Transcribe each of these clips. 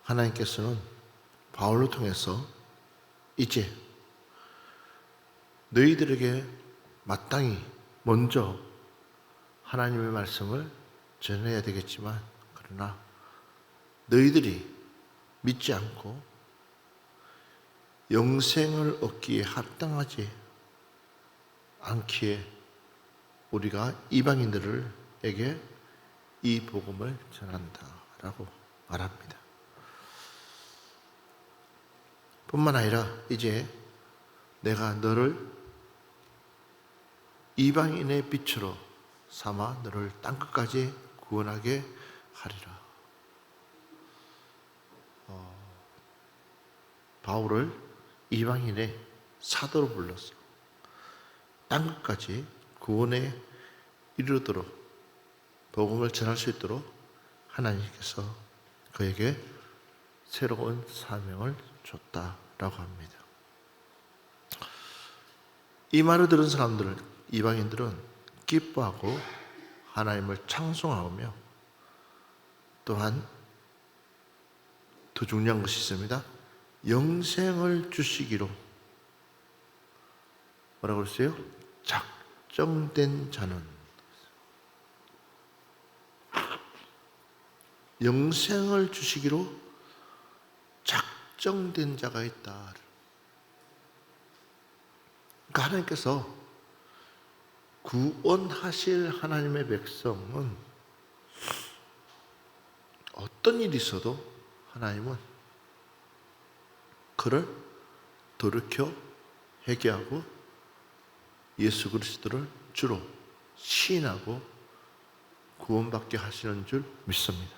하나님께서는 바울을 통해서 이제 너희들에게 마땅히 먼저 하나님의 말씀을 전해야 되겠지만, 그러나 너희들이 믿지 않고 영생을 얻기에 합당하지 않기에 우리가 이방인들에게 이 복음을 전한다라고 말합니다. 뿐만 아니라 이제 내가 너를 이방인의 빛으로 삼아 너를 땅끝까지 구원하게 하리라. 바울을 이방인의 사도로 불렀어. 땅끝까지 구원에 이르도록 복음을 전할 수 있도록 하나님께서 그에게 새로운 사명을 줬다라고 합니다. 이 말을 들은 사람들은, 이방인들은 기뻐하고 하나님을 창송하며, 또한 더 중요한 것이 있습니다. 영생을 주시기로 뭐라고 그랬어요? 작정된 자는, 영생을 주시기로 작정된 자가 있다. 그러니까 하나님께서 구원하실 하나님의 백성은 어떤 일이 있어도 하나님은 그를 돌이켜 회개하고 예수 그리스도를 주로 시인하고 구원받게 하시는 줄 믿습니다.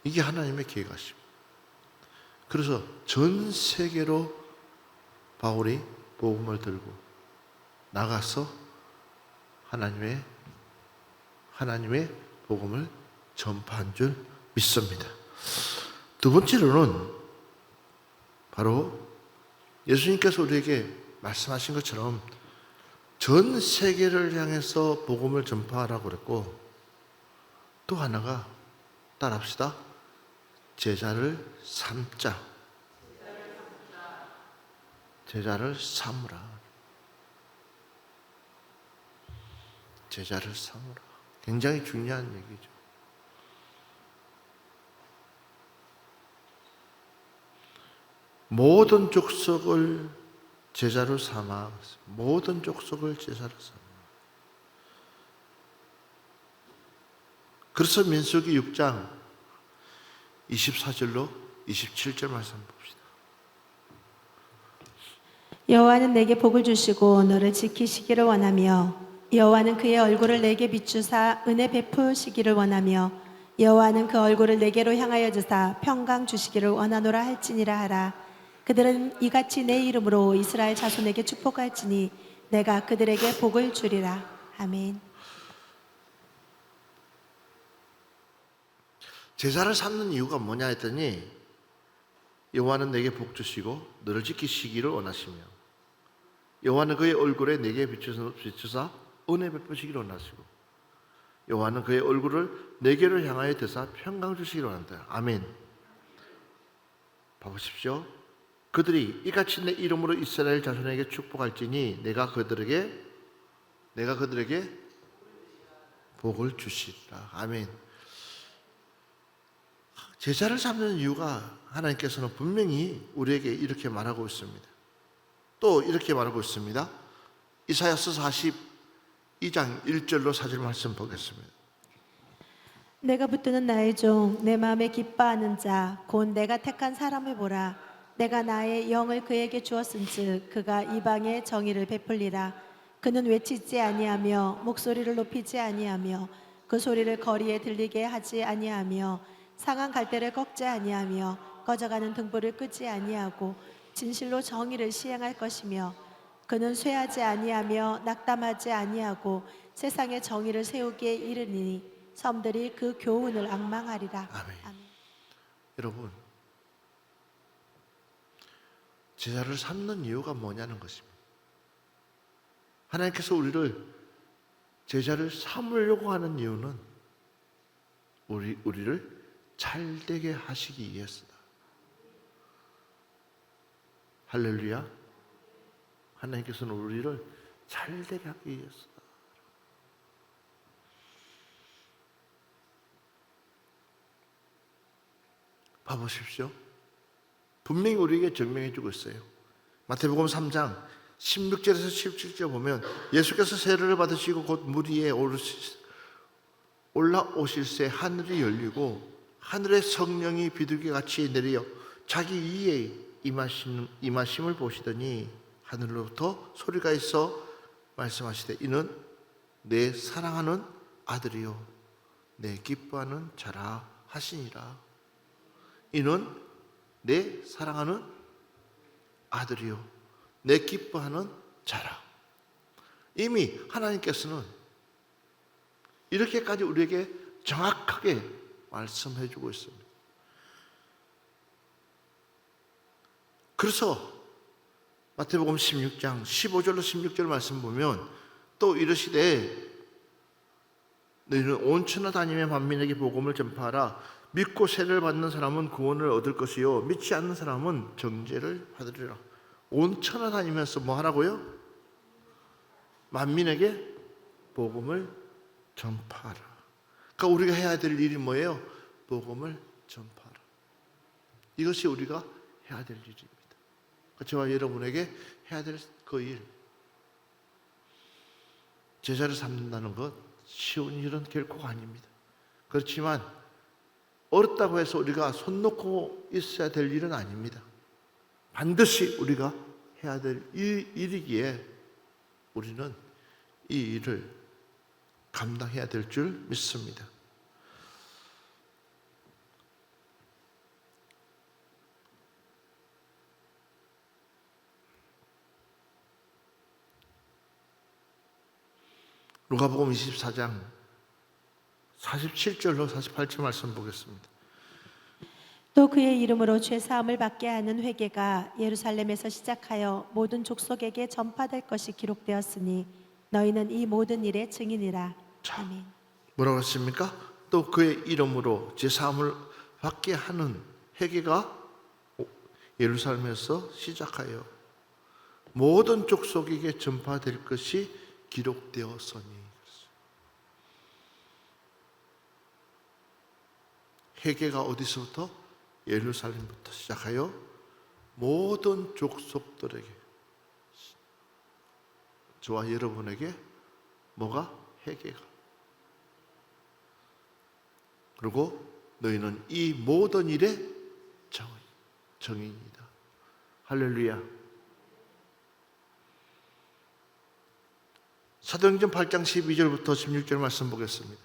이게 하나님의 계획이십니다. 그래서 전 세계로 바울이 복음을 들고 나가서 하나님의 복음을 전파한 줄 믿습니다. 두 번째로는 바로 예수님께서 우리에게 말씀하신 것처럼 전 세계를 향해서 복음을 전파하라고 그랬고, 또 하나가 따라합시다. 제자를 삼자. 제자를 삼으라. 제자를 삼으라. 굉장히 중요한 얘기죠. 모든 족속을 제자로 삼아. 모든 족속을 제자로 삼아. 그래서 민수기 6장 24절로 27절 말씀 봅시다. 여호와는 내게 복을 주시고 너를 지키시기를 원하며, 여호와는 그의 얼굴을 내게 비추사 은혜 베푸시기를 원하며, 여호와는 그 얼굴을 내게로 향하여 주사 평강 주시기를 원하노라 할지니라 하라. 그들은 이같이 내 이름으로 이스라엘 자손에게 축복할지니 내가 그들에게 복을 주리라. 아멘. 제자를 삼는 이유가 뭐냐 했더니, 여호와는 내게 복 주시고 너를 지키시기를 원하시며, 여호와는 그의 얼굴에 내게 비추사 은혜 베푸시기를 원하시고, 여호와는 그의 얼굴을 내게로 향하여 드사 평강 주시기를 원한다. 아멘. 봐보십시오. 그들이 이같이 내 이름으로 이스라엘 자손에게 축복할지니 내가 그들에게 복을 주시리라. 아멘. 제자를 삼는 이유가 하나님께서는 분명히 우리에게 이렇게 말하고 있습니다. 또 이렇게 말하고 있습니다. 이사야서 42장 1절로 4절 말씀 보겠습니다. 내가 붙드는 나의 종, 내 마음에 기뻐하는 자, 곧 내가 택한 사람을 보라. 내가 나의 영을 그에게 주었은즉 그가 이방의 정의를 베풀리라. 그는 외치지 아니하며 목소리를 높이지 아니하며 그 소리를 거리에 들리게 하지 아니하며 상한 갈대를 꺾지 아니하며 꺼져가는 등불을 끄지 아니하고 진실로 정의를 시행할 것이며, 그는 쇠하지 아니하며 낙담하지 아니하고 세상에 정의를 세우기에 이르니 섬들이 그 교훈을 앙망하리라. 아멘. 여러분, 제자를 삼는 이유가 뭐냐는 것입니다. 하나님께서 우리를 제자를 삼으려고 하는 이유는 우리를 잘되게 하시기 위해서다. 할렐루야. 하나님께서는 우리를 잘되게 하기 위해서다. 봐보십시오. 분명히 우리에게 증명해 주고 있어요. 마태복음 3장 16절에서 17절 보면 예수께서 세례를 받으시고 곧 물 위에 올라오실새 하늘이 열리고 하늘의 성령이 비둘기같이 내려 자기 위에 임하심을 보시더니 하늘로부터 소리가 있어 말씀하시되 이는 내 사랑하는 아들이요 내 기뻐하는 자라 하시니라. 이는 내 사랑하는 아들이요 내 기뻐하는 자라. 이미 하나님께서는 이렇게까지 우리에게 정확하게 말씀해 주고 있습니다. 그래서 마태복음 16장 15절로 16절 말씀 보면 또 이르시되 너희는 온 천하 다니며 만민에게 복음을 전파하라. 믿고 세례를 받는 사람은 구원을 얻을 것이요 믿지 않는 사람은 정죄를 받으리라. 온 천하 다니면서 뭐 하라고요? 만민에게 복음을 전파하라. 그러니까 우리가 해야 될 일이 뭐예요? 복음을 전파하라. 이것이 우리가 해야 될 일입니다. 저와 여러분에게 해야 될 그 일, 제자를 삼는다는 것 쉬운 일은 결코 아닙니다. 그렇지만 어렵다고 해서 우리가 손 놓고 있어야 될 일은 아닙니다. 반드시 우리가 해야 될 일이기에 우리는 이 일을 감당해야 될 줄 믿습니다. 누가복음 24장 47절로 48절 말씀 보겠습니다. 또 그의 이름으로 죄 사함을 받게 하는 회개가 예루살렘에서 시작하여 모든 족속에게 전파될 것이 기록되었으니 너희는 이 모든 일의 증인이라. 아멘. 뭐라고 했습니까? 또 그의 이름으로 죄 사함을 받게 하는 회개가 예루살렘에서 시작하여 모든 족속에게 전파될 것이 기록되었으니. 회개가 어디서부터? 예루살렘부터 시작하여 모든 족속들에게, 저와 여러분에게 뭐가? 회개가. 그리고 너희는 이 모든 일의 정인이다. 할렐루야. 사도행전 8장 12절부터 16절 말씀 보겠습니다.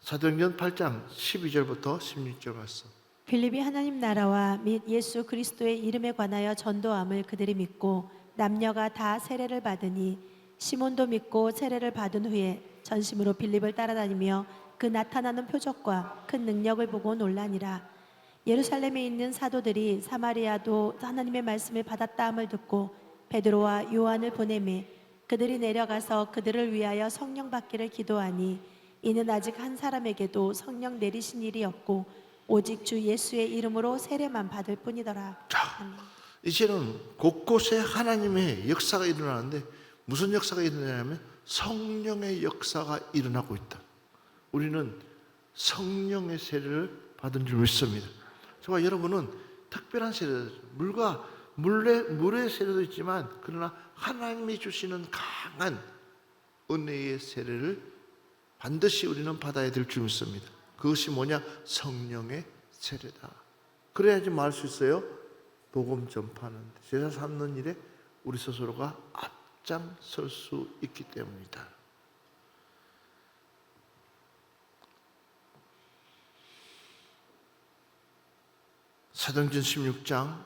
사도행전 8장 12절부터 16절 말씀. 빌립이 하나님 나라와 및 예수 그리스도의 이름에 관하여 전도함을 그들이 믿고 남녀가 다 세례를 받으니 시몬도 믿고 세례를 받은 후에 전심으로 빌립을 따라다니며 그 나타나는 표적과 큰 능력을 보고 놀라니라. 예루살렘에 있는 사도들이 사마리아도 하나님의 말씀을 받았다 함을 듣고 베드로와 요한을 보내매 그들이 내려가서 그들을 위하여 성령 받기를 기도하니 이는 아직 한 사람에게도 성령 내리신 일이 없고 오직 주 예수의 이름으로 세례만 받을 뿐이더라. 아멘. 이제는 곳곳에 하나님의 역사가 일어나는데 무슨 역사가 일어나냐면 성령의 역사가 일어나고 있다. 우리는 성령의 세례를 받은 줄 믿습니다. 저와 여러분은 특별한 세례, 물의 세례도 있지만 그러나 하나님이 주시는 강한 은혜의 세례를 반드시 우리는 받아야 될 줄 믿습니다. 그것이 뭐냐? 성령의 세례다. 그래야지 말할 수 있어요. 복음 전파하는 제자 삼는 일에 우리 스스로가 앞장설 수 있기 때문이다. 사도행전 16장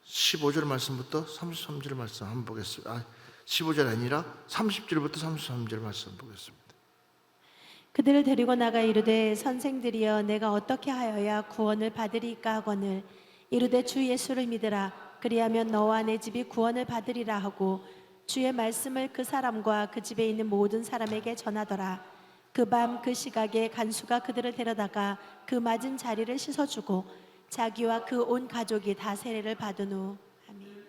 15절 말씀부터 33절 말씀 한번 보겠습니다. 15절 아니라 30절부터 33절 말씀 보겠습니다. 그들을 데리고 나가 이르되 선생들이여 내가 어떻게 하여야 구원을 받으리까 하거늘 이르되 주 예수를 믿으라. 그리하면 너와 내 집이 구원을 받으리라 하고 주의 말씀을 그 사람과 그 집에 있는 모든 사람에게 전하더라. 그 밤 그 시각에 간수가 그들을 데려다가 그 맞은 자리를 씻어주고 자기와 그 온 가족이 다 세례를 받은 후 아멘.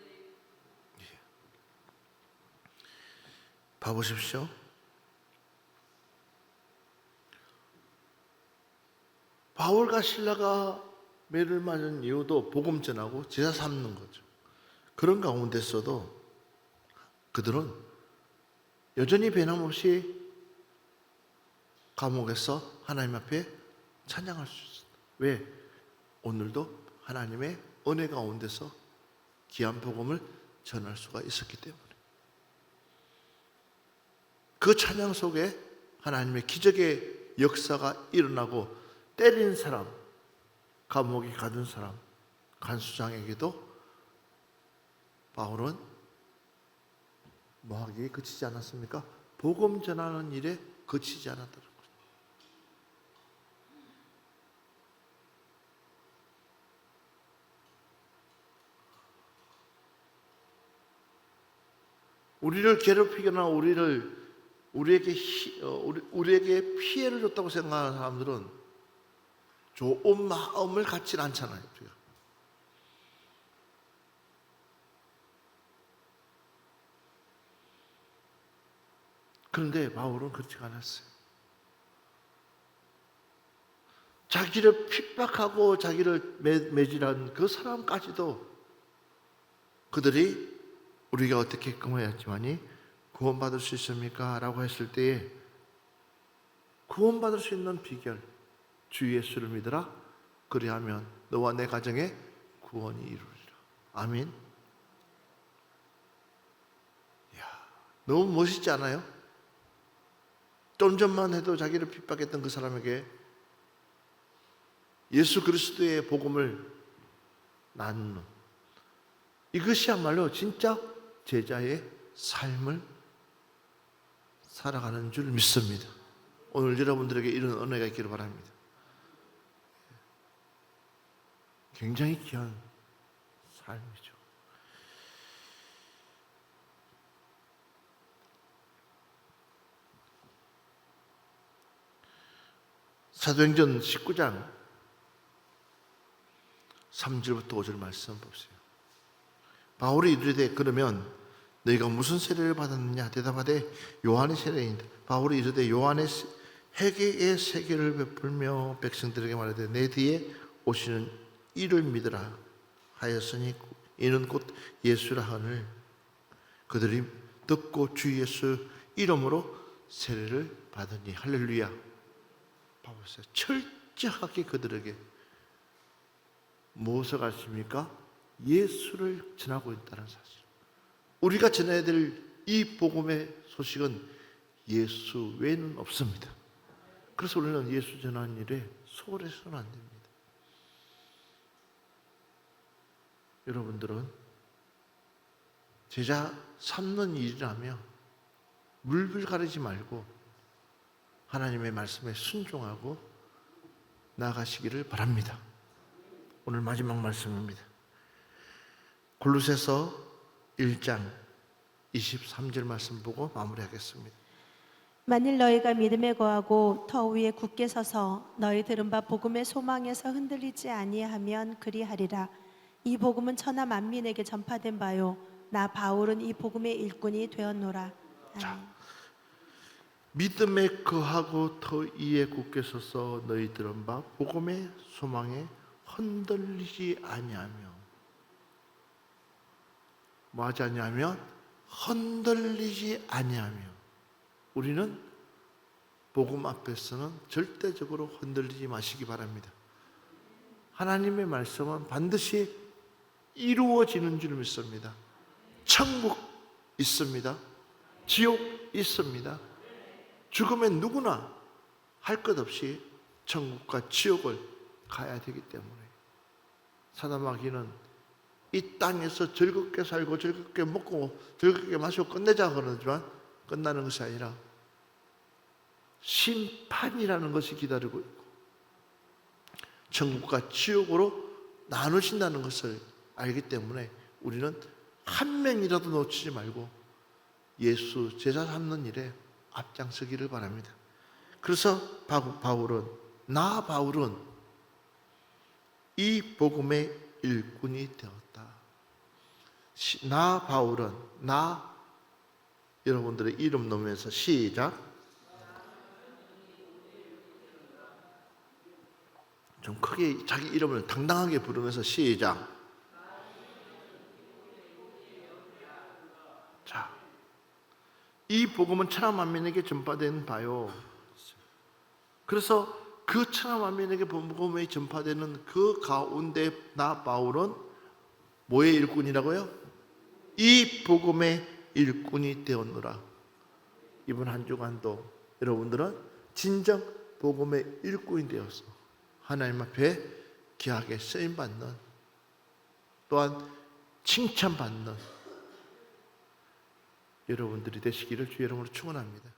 봐보십시오. 바울과 실라가 매를 맞은 이유도 복음 전하고 제자 삼는 거죠. 그런 가운데서도 그들은 여전히 변함없이 감옥에서 하나님 앞에 찬양할 수 있습니다. 왜? 오늘도 하나님의 은혜 가운데서 귀한 복음을 전할 수가 있었기 때문에. 그 찬양 속에 하나님의 기적의 역사가 일어나고 때린 사람, 감옥에 가둔 사람, 간수장에게도 바울은 뭐하기에 그치지 않았습니까? 복음 전하는 일에 그치지 않았더라고요. 우리를 괴롭히거나 우리에게 피해를 줬다고 생각하는 사람들은 좋은 마음을 갖지 않잖아요. 우리가. 그런데 바울은 그렇지 않았어요. 자기를 핍박하고 자기를 매질한 그 사람까지도 그들이 우리가 어떻게 끊어야지만이 구원받을 수 있습니까? 라고 했을 때에 구원받을 수 있는 비결, 주 예수를 믿으라. 그리하면 너와 내 가정에 구원이 이루리라. 아멘. 이야, 너무 멋있지 않아요? 좀 전만 해도 자기를 핍박했던 그 사람에게 예수 그리스도의 복음을 나누는 이것이야말로 진짜 제자의 삶을 살아가는 줄 믿습니다. 오늘 여러분들에게 이런 은혜가 있기를 바랍니다. 굉장히 귀한 삶이죠. 사도행전 19장 3절부터 5절 말씀 보세요. 바울이 이르되 그러면 너희가 무슨 세례를 받았느냐? 대답하되 요한의 세례인다. 바울이 이르되 요한의 회개의 세계를 베풀며 백성들에게 말하되 내 뒤에 오시는 이를 믿으라 하였으니 이는 곧 예수라 하늘. 그들이 듣고 주 예수 이름으로 세례를 받으니 할렐루야. 바울이 철저하게 그들에게 무엇을 가르칩니까? 예수를 전하고 있다는 사실. 우리가 전해야 될 이 복음의 소식은 예수 외에는 없습니다. 그래서 우리는 예수 전하는 일에 소홀해서는 안 됩니다. 여러분들은 제자 삼는 일이라며 물불 가리지 말고 하나님의 말씀에 순종하고 나아가시기를 바랍니다. 오늘 마지막 말씀입니다. 골로새서 1장 23절 말씀 보고 마무리하겠습니다. 만일 너희가 믿음에 거하고 터 위에 굳게 서서 너희 들은 바 복음의 소망에서 흔들리지 아니하면 그리하리라. 이 복음은 천하 만민에게 전파된 바요 나 바울은 이 복음의 일꾼이 되었노라. 아멘. 믿음에 거하고 터 위에 굳게 서서 너희 들은 바 복음의 소망에 흔들리지 아니하며 뭐 하지 아니하면 흔들리지 아니하며 우리는 복음 앞에서는 절대적으로 흔들리지 마시기 바랍니다. 하나님의 말씀은 반드시 이루어지는 줄 믿습니다. 천국 있습니다. 지옥 있습니다. 죽으면 누구나 할 것 없이 천국과 지옥을 가야 되기 때문에 사단마귀는 이 땅에서 즐겁게 살고 즐겁게 먹고 즐겁게 마시고 끝내자 그러지만 끝나는 것이 아니라 심판이라는 것이 기다리고 있고 천국과 지옥으로 나누신다는 것을 알기 때문에 우리는 한 명이라도 놓치지 말고 예수 제자 삼는 일에 앞장서기를 바랍니다. 그래서 바울은 이 복음의 일꾼이 되었다. 바울은 여러분들의 이름 놓으면서 시작. 좀 크게 자기 이름을 당당하게 부르면서 시작. 자, 이 복음은 천하 만민에게 전파되는 바요. 그래서 그 천하 만민에게 복음이 전파되는 그 가운데 바울은 뭐의 일꾼이라고요? 이 복음의 일꾼이 되었노라. 이번 한 주간도 여러분들은 진정 복음의 일꾼이 되었어. 하나님 앞에 귀하게 쓰임받는, 또한 칭찬받는 여러분들이 되시기를 주의 이름으로 축원합니다.